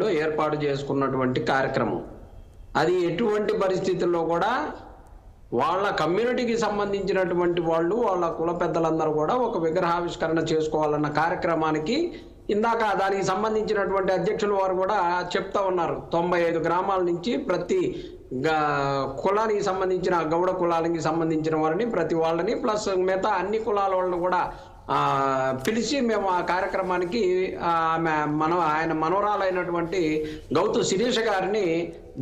లో ఏర్పాటు చేసుకున్నటువంటి కార్యక్రమం. అది ఎటువంటి పరిస్థితుల్లో కూడా వాళ్ళ కమ్యూనిటీకి సంబంధించినటువంటి వాళ్ళు, వాళ్ళ కుల పెద్దలందరూ కూడా ఒక విగ్రహావిష్కరణ చేసుకోవాలన్న కార్యక్రమానికి ఇందాక దానికి సంబంధించినటువంటి అధ్యక్షుల వారు కూడా చెప్తా ఉన్నారు. 95 గ్రామాల నుంచి ప్రతి కులానికి సంబంధించిన గౌడ కులాలకి సంబంధించిన వారిని, ప్రతి వాళ్ళని ప్లస్ మిగతా అన్ని కులాల వాళ్ళని కూడా పిలిచి మేము ఆ కార్యక్రమానికి ఆయన మనవరాలైనటువంటి గౌతు శిరీష గారిని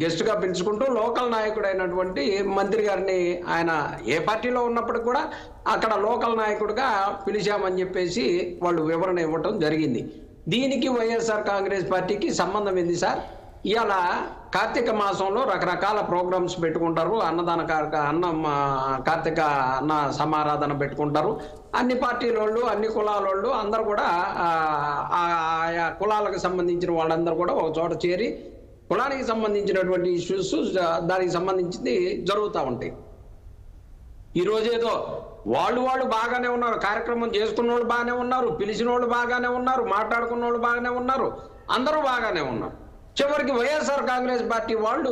గెస్ట్గా పిలుచుకుంటూ లోకల్ నాయకుడైనటువంటి మంత్రి గారిని, ఆయన ఏ పార్టీలో ఉన్నప్పటికి కూడా అక్కడ లోకల్ నాయకుడిగా పిలిచామని చెప్పేసి వాళ్ళు వివరణ ఇవ్వటం జరిగింది. దీనికి వైఎస్ఆర్ కాంగ్రెస్ పార్టీకి సంబంధం ఏంది సార్? ఇవాళ కార్తీక మాసంలో రకరకాల ప్రోగ్రామ్స్ పెట్టుకుంటారు. అన్నదాన కార్తీక అన్న సమారాధన పెట్టుకుంటారు. అన్ని పార్టీల వాళ్ళు, అన్ని కులాల వాళ్ళు అందరూ కూడా ఆయా కులాలకు సంబంధించిన వాళ్ళందరూ కూడా ఒక చోట చేరి కులానికి సంబంధించినటువంటి ఇష్యూస్ దానికి సంబంధించింది జరుగుతూ ఉంటాయి. ఈరోజు ఏదో వాళ్ళు బాగానే ఉన్నారు, కార్యక్రమం చేసుకున్న వాళ్ళు బాగానే ఉన్నారు, పిలిచిన వాళ్ళు బాగానే ఉన్నారు, మాట్లాడుకున్న వాళ్ళు బాగానే ఉన్నారు, అందరూ బాగానే ఉన్నారు. చివరికి వైఎస్ఆర్ కాంగ్రెస్ పార్టీ వాళ్ళు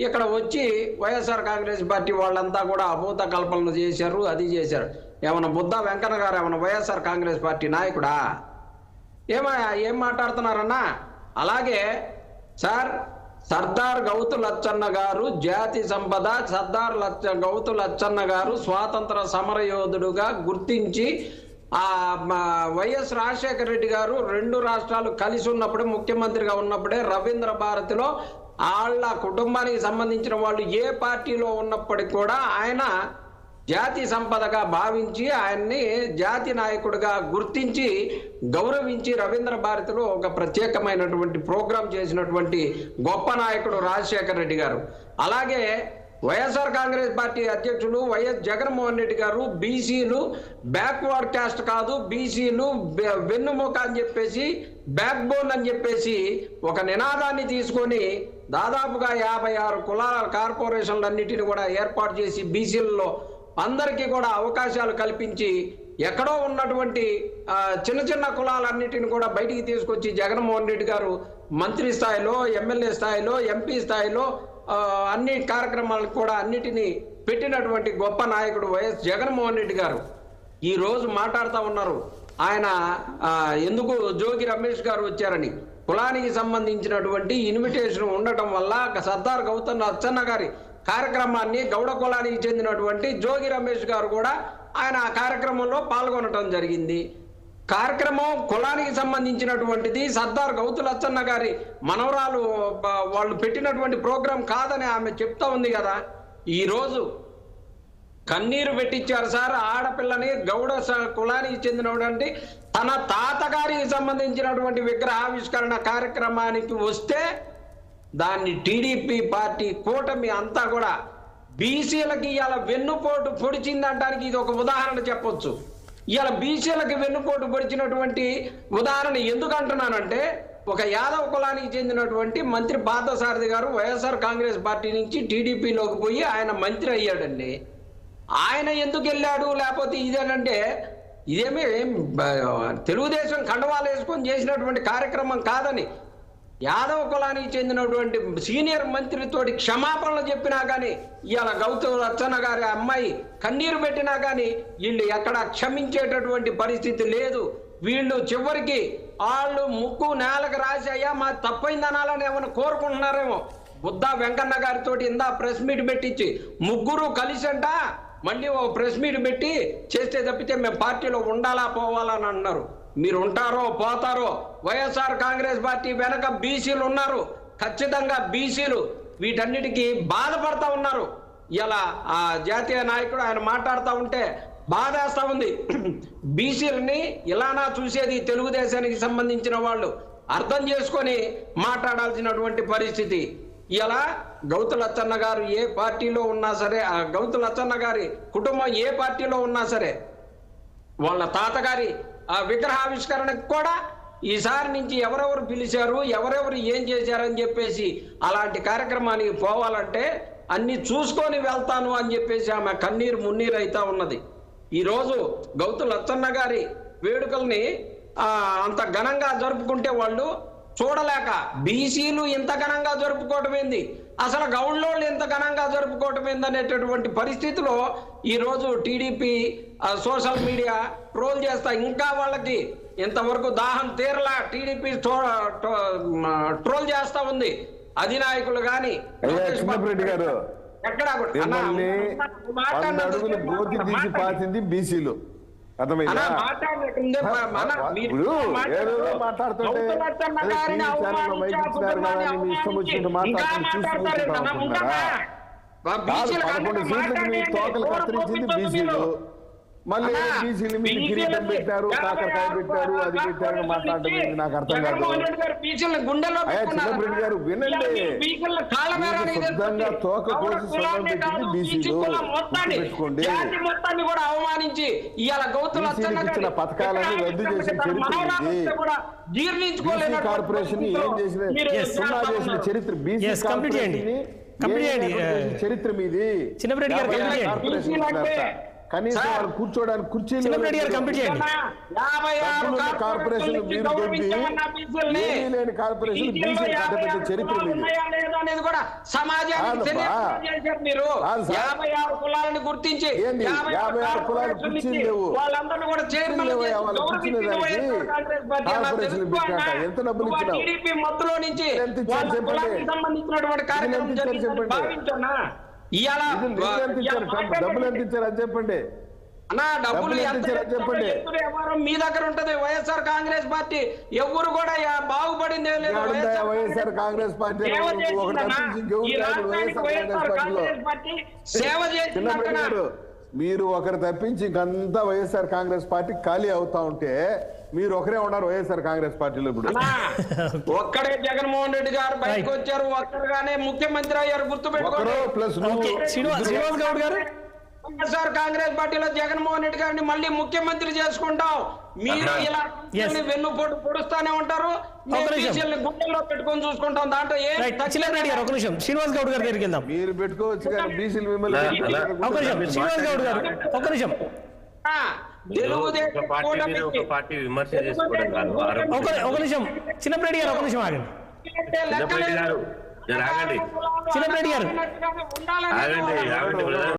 ఇక్కడ వచ్చి వైఎస్ఆర్ కాంగ్రెస్ పార్టీ వాళ్ళంతా కూడా అభూత కల్పనలు చేశారు, అది చేశారు. ఏమన్నా బుద్ధా వెంకన్న గారు ఏమన్నా వైఎస్ఆర్ కాంగ్రెస్ పార్టీ నాయకుడా? ఏం మాట్లాడుతున్నారన్నా? అలాగే సార్, సర్దార్ గౌతు లచ్చన్న గారు జాతి సంపద, గౌతు లచ్చన్న గారు స్వాతంత్ర సమరయోధుడుగా గుర్తించి వైఎస్ రాజశేఖర రెడ్డి గారు 2 రాష్ట్రాలు కలిసి ఉన్నప్పుడే, ముఖ్యమంత్రిగా ఉన్నప్పుడే రవీంద్ర భారతిలో వాళ్ళ కుటుంబానికి సంబంధించిన వాళ్ళు ఏ పార్టీలో ఉన్నప్పటికీ కూడా ఆయన జాతి సంపదగా భావించి ఆయన్ని జాతి నాయకుడిగా గుర్తించి గౌరవించి రవీంద్ర భారతిలో ఒక ప్రత్యేకమైనటువంటి ప్రోగ్రాం చేసినటువంటి గొప్ప నాయకుడు రాజశేఖర రెడ్డి గారు. అలాగే వైఎస్ఆర్ కాంగ్రెస్ పార్టీ అధ్యక్షుడు వైఎస్ జగన్మోహన్ రెడ్డి గారు బీసీలు బ్యాక్వర్డ్ క్యాస్ట్ కాదు, బీసీలు వెన్నుముక అని చెప్పేసి, బ్యాక్ బోన్ అని చెప్పేసి ఒక నినాదాన్ని తీసుకొని దాదాపుగా 56 కులాల కార్పొరేషన్లన్నిటిని కూడా ఏర్పాటు చేసి బీసీలలో అందరికీ కూడా అవకాశాలు కల్పించి ఎక్కడో ఉన్నటువంటి చిన్న చిన్న కులాలన్నిటిని కూడా బయటికి తీసుకొచ్చి జగన్మోహన్ రెడ్డి గారు మంత్రి స్థాయిలో, ఎమ్మెల్యే స్థాయిలో, ఎంపీ స్థాయిలో అన్ని కార్యక్రమాలకు కూడా అన్నిటినీ పెట్టినటువంటి గొప్ప నాయకుడు వైఎస్ జగన్మోహన్ రెడ్డి గారు ఈరోజు మాట్లాడుతూ ఉన్నారు. ఆయన ఎందుకు జోగి రమేష్ గారు వచ్చారని, కులానికి సంబంధించినటువంటి ఇన్విటేషన్ ఉండటం వల్ల సర్దార్ గౌతమ్ లచ్చన్న గారి కార్యక్రమాన్ని గౌడ కులానికి చెందినటువంటి జోగి రమేష్ గారు కూడా ఆయన ఆ కార్యక్రమంలో పాల్గొనటం జరిగింది. కార్యక్రమం కులానికి సంబంధించినటువంటిది, సర్దార్ గౌతు లచ్చన్న గారి మనవరాలు వాళ్ళు పెట్టినటువంటి ప్రోగ్రాం కాదని ఆమె చెప్తా ఉంది కదా. ఈరోజు కన్నీరు పెట్టించారు సార్. ఆడపిల్లని గౌడ కులానికి చెందినటువంటి తన తాతగారికి సంబంధించినటువంటి విగ్రహావిష్కరణ కార్యక్రమానికి వస్తే దాన్ని టీడీపీ పార్టీ కూటమి అంతా కూడా బీసీలకి ఇవాళ వెన్నుపోటు పొడిచిందనడానికి ఇది ఒక ఉదాహరణ చెప్పొచ్చు. ఇవాళ బీసీలకి వెన్నుపోటు పొడిచినటువంటి ఉదాహరణ ఎందుకు అంటున్నానంటే, ఒక యాదవ కులానికి చెందినటువంటి మంత్రి పార్థసారథి గారు వైఎస్ఆర్ కాంగ్రెస్ పార్టీ నుంచి టీడీపీలోకి పోయి ఆయన మంత్రి అయ్యాడండి. ఆయన ఎందుకు వెళ్ళాడు? లేకపోతే ఇదేనంటే ఇదేమీ తెలుగుదేశం కండవాలు వేసుకొని చేసినటువంటి కార్యక్రమం కాదని యాదవ కులానికి చెందినటువంటి సీనియర్ మంత్రితోటి క్షమాపణలు చెప్పినా కానీ, ఇవాళ గౌతు లచ్చన్న గారి అమ్మాయి కన్నీరు పెట్టినా కానీ వీళ్ళు ఎక్కడ క్షమించేటటువంటి పరిస్థితి లేదు. వీళ్ళు చివరికి వాళ్ళు ముక్కు నేలకు రాసి అయ్యా మా తప్పైందనాలని ఏమైనా కోరుకుంటున్నారేమో. బుద్ధా వెంకన్న గారితో ఇందా ప్రెస్ మీట్ పెట్టించి ముగ్గురు కలిసంట మళ్ళీ ఓ ప్రెస్ మీట్ పెట్టి చేస్తే తప్పితే మేము పార్టీలో ఉండాలా పోవాలని అన్నారు. మీరు ఉంటారో పోతారో, వైఎస్ఆర్ కాంగ్రెస్ పార్టీ వెనక బీసీలు ఉన్నారు. ఖచ్చితంగా బీసీలు వీటన్నిటికీ బాధపడతా ఉన్నారు. ఇలా ఆ జాతీయ నాయకుడు ఆయన మాట్లాడుతూ ఉంటే బాధేస్తా ఉంది. బీసీలని ఇలానా చూసేది తెలుగుదేశానికి సంబంధించిన వాళ్ళు అర్థం చేసుకొని మాట్లాడాల్సినటువంటి పరిస్థితి. ఇలా గౌతు లచ్చన్న గారు ఏ పార్టీలో ఉన్నా సరే, ఆ గౌతు లచ్చన్న గారి కుటుంబం ఏ పార్టీలో ఉన్నా సరే, వాళ్ళ తాతగారి ఆ విగ్రహావిష్కరణకు కూడా ఈసారి నుంచి ఎవరెవరు పిలిచారు, ఎవరెవరు ఏం చేశారని చెప్పేసి అలాంటి కార్యక్రమానికి పోవాలంటే అన్ని చూసుకొని వెళ్తాను అని చెప్పేసి ఆమె కన్నీరు మున్నీరు అవుతా ఉన్నది. ఈరోజు గౌతు లచ్చన్న గారి వేడుకల్ని అంత ఘనంగా జరుపుకుంటే వాళ్ళు చూడలేక బీసీలు ఇంత ఘనంగా జరుపుకోవటం ఏంది, అసలు గౌడ్లోళ్ళు ఇంత ఘనంగా జరుపుకోవటం ఏందనేటటువంటి పరిస్థితిలో ఈరోజు టీడీపీ సోషల్ మీడియా ట్రోల్ చేస్తా, ఇంకా వాళ్ళకి ఇంతవరకు దాహం తీరలా టీడీపీ ట్రోల్ చేస్తా ఉంది. అధినాయకులు కానీ ఎక్కడా పాసింది బీసీలు. అర్థమైందా? ఇష్టం వచ్చినట్టు మాట్లాడుకుంటూ 11 సీట్లకు మీ తోకలు కత్తిరించింది బీసీలు. మళ్ళీ బీసీలు మీకు కిరీటం పెట్టారు, కాకరకాయ పెట్టారు, అది పెట్టారు మాట్లాడటం నాకు అర్థం కాదు. చిన్నప్పటి గారు వినండి, శుద్ధంగా తోక కోసి సొంతం పెట్టింది బీసీలు. పెట్టుకోండి, బీసీలకు ఇచ్చిన పథకాలను రద్దు చేసిన చరిత్ర బీసీ కార్పొరేషన్ ఏం చేసిన సున్నా చేసిన చరిత్ర బీసీ చరిత్ర మీది. కనీసం వాళ్ళు కూర్చోడానికి కుర్చీలు కార్పొరేషన్ మీరు దొబ్బి లేని కార్పొరేషన్ బీసీ కట్టబెట్టే చరిత్ర మీది. 56 కులాలను గుర్తించి 56 కులాలు కుర్చీలు లేవు, కార్పొరేషన్ పెట్టాక ఎంత డబ్బులు ఇచ్చినావు? ఎంత ఇచ్చారు చెప్పండి, డబ్బులు ఎంత ఇచ్చారు అని చెప్పండి. మీ దగ్గర ఉంటది. వైఎస్ఆర్ కాంగ్రెస్ పార్టీ ఎవరు కూడా బాగుపడింది వైఎస్ఆర్ కాంగ్రెస్ పార్టీ సేవ చేస్తున్నారు. మీరు ఒకరు తప్పించి ఇంకంతా వైఎస్ఆర్ కాంగ్రెస్ పార్టీ ఖాళీ అవుతా ఉంటే మీరు ఒకరే ఉన్నారు వైఎస్ఆర్ కాంగ్రెస్ పార్టీలో. ఇప్పుడు ఒక్కడే జగన్మోహన్ రెడ్డి గారు బయటకు వచ్చారు, ఒక్కరుగానే ముఖ్యమంత్రి అయ్యారు. గుర్తుపెట్టుకోండి. వైఎస్ఆర్ కాంగ్రెస్ పార్టీలో జగన్మోహన్ రెడ్డి గారిని మళ్ళీ ముఖ్యమంత్రి చేసుకుంటాం. మీరు ఇలా వెన్నుపోటు పొడుస్తానే ఉంటారు, గుండెల్లో పెట్టుకొని చూసుకుంటాం. దాంట్లో శ్రీనివాస్ గౌడ్ గారు దగ్గరికి వెళ్దాం. మీరు పెట్టుకోవచ్చు కానీ బీసీలు మిమ్మల్ని శ్రీనివాస్ గౌడ్ గారు ఒక్క నిమిషం. ఒక నిమిషం చిన్నప్పటి గారు, ఒక నిమిషం ఆగండి. చిన్నప్పటి గారు